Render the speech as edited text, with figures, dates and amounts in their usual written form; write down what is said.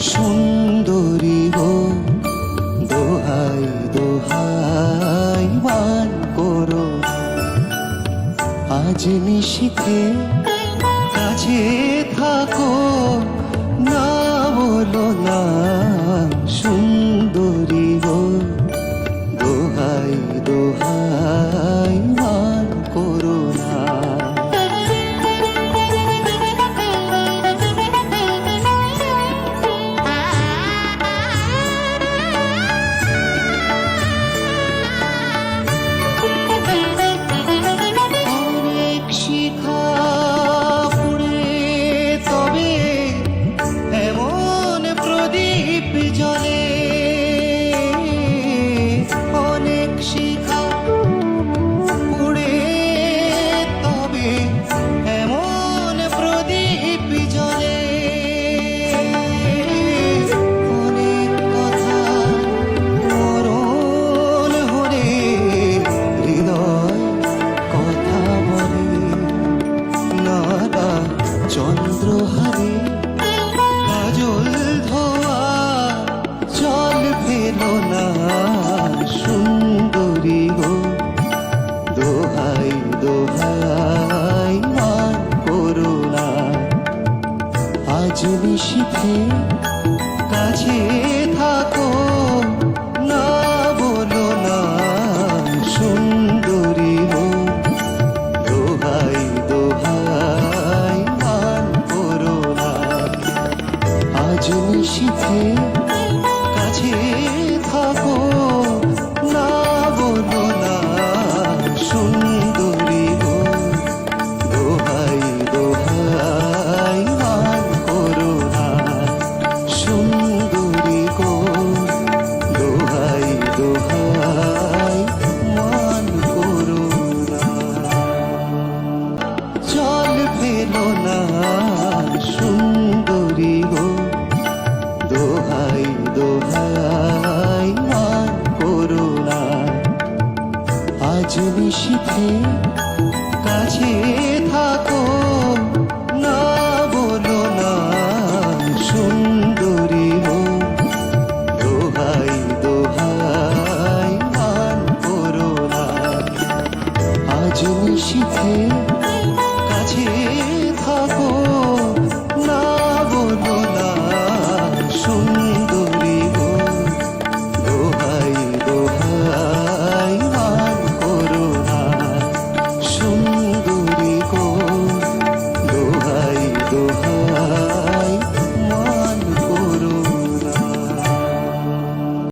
সুন্দরী গো দোহাই দোহাই মান করো আজ নিশীথে কাছে থাকো না বলো না সুন্দরী গো দোহাই দোহাই মান করো না চন্দ্রহারে কাজল ধোয়া জল ফেলো না সুন্দরী গো দোহাই দোহাই মান করো না আজ নিশীথে কাছে থাকো না বলো না সুন্দরী গো দোহাই দোহাই আজ নিশীথে কাছে থাকো না বলো না সুন্দরী গো দোহাই দোহাই মান করো না সুন্দরী গো দোহাই দোহাই মান করো না জল ফেলো না সুন্দরী গো দোহাই দোহাই মান করো না আজ নিশীথে